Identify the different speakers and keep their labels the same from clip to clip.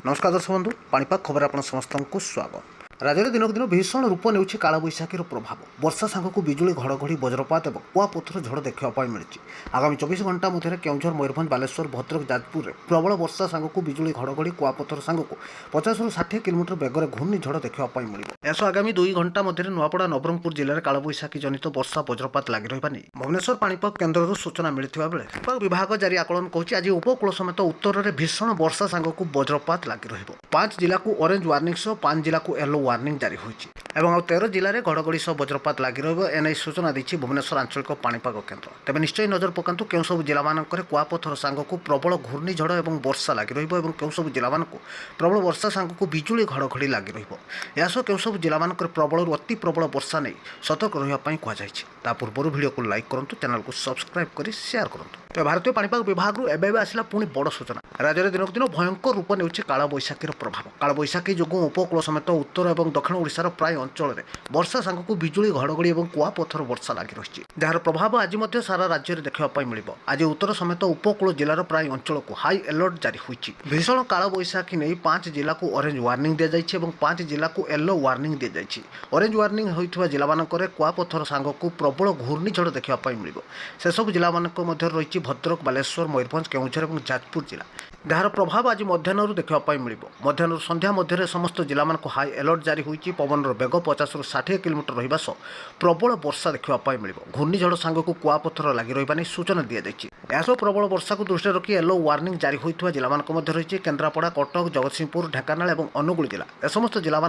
Speaker 1: नमस्कार दर्शक बंधु पाणीपाग खबर आप समस्त को स्वागत। राज्य में दिनक दिन भीषण रूप नेउछि कालबैशाखीर प्रभाव। वर्षा सांगक बिजुली घड़घड़ी वज्रपात और कुआपथर झड़ देखा मिली। आगामी 24 घंटा मध्य केउझर मयूरभंज बालेश्वर भद्रक जाजपुर में प्रबल वर्षा सांगक बिजुली घड़घड़ी कुआपथर सांगक 50 ରୁ 60 किलोमीटर बेगर घूर्णिझड़ देखा मिले। आगामी 2 घंटा मध्य नुआपड़ा नवरंगपुर जिले में कालबैशाखी जनित वर्षा वज्रपात लगी रहा नहीं भुवनेश्वर पाणीपाग केन्द्र सूचना मिलता बेले पाणीपाग विभाग जारी आकलन कहूँ आज उपकूल समेत उत्तर में भीषण वर्षा सांगक वज्रपात लगी रही। 5 जिला को ऑरेंज वार्निंग सह 5 जिला को येलो वार्निंग जारी होती और 13 जिले में घड़घड़ी सह वज्रपात लगी रही सूचना दी भुवनेश्वर आंचलिक पाणीपाग केन्द्र। तेज निश्चय नजर पकातु केउं सब जिला मानकर कुआपथर सांगक प्रबल घूर्णिझड़ और वर्षा लगी रही केउं सब जिला प्रबल वर्षा सांगक बिजुली घड़घड़ी लगी रही केउं सब जिला प्रबल अति प्रबल वर्षा नहीं सतर्क रही कहुई। पूर्व वीडियो को लाइक करूँ, चैनल को सब्सक्राइब कर शेयर करूँ। तो भारतीय पाणीपाग विभाग एवं आसला पुणी बड़ सूचना। राज्य में दिनक दिन भयंकर रूप नेउछि कालबैशाखीर प्रभाव। कालबैशाखी जो उपकूल समेत उत्तर और दक्षिण ओडिशार प्राय अंचल में वर्षा सांगक बिजुली घड़घड़ी और कुआपथर वर्षा लगी रही जार प्रभाव आज सारा राज्य में देखा मिलिବ। आज उत्तर समेत उपकूल जिलार प्राय अंचल को हाई अलर्ट जारी होती। भीषण कालबैशाखी नहीं 5 जिला को ऑरेंज वार्निंग दी जाइए और 5 जिला को येलो वार्निंग दी जाइए। ऑरेंज वार्निंग होता जिला मानकर कुआपथर सांगक प्रबल घूर्णिझड़ देखा मिलिବ। से सब जिला रही भद्रक बालेश्वर मयूरभंज केउझर और जाजपुर जिला जार प्रभाव आज मध्याह्न देखा मिलिବ। मध्याह्न संध्या मध्य समस्त जिला हाई अलर्ट जारी होती। पवन बेग 50 ରୁ 60 किलोमीटर रहा सह प्रबल वर्षा देखा मिलिବ। घूर्णिझड़ सांगक कुआपथर लगी रही सूचना दी जाइए। प्रबल वर्षा को दृष्टि रखी येलो वार्निंग जारी होता जिला रही केन्द्रापड़ा, कटक, जगतसिंहपुर, ढेंकानाल और अनुगुल जिला। ए समस्त जिला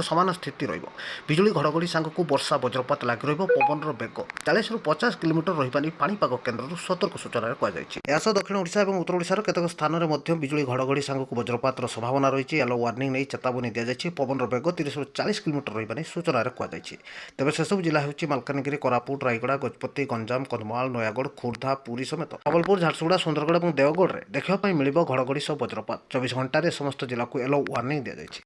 Speaker 1: सामान स्थिति बिजुली घड़घड़ी सांगक वर्षा वज्रपात लगी रही। पवन बेग 40 ରୁ 50 किलोमीटर रही पाणीपाग केन्द्र सतर्क सूचना कहुई। दक्षिण ओडिशा और उत्तर ओडिशार केतक स्थान में बिजुली घड़घड़ी सांगक वज्रपात संभावना रही। येलो वार्निंग नहीं चेतावनी दी जाइए। पवन बेग 30 ରୁ 40 किलोमीटर रही सूचना कहुई। तेज से सब जिला होची मालकानगिरी, कोरापुट, रायगड़ा, गजपति, गंजाम, कंधमाल, नयागढ़, खोर्धा, पुरी समेत संबलपुर, झारसुगुड़ा, सुंदरगढ़ और देवगढ़ में देखा मिलिବ घड़घड़ी सह वज्रपात। 24 घंटे समस्त जिला को येलो वार्निंग दी जाइए।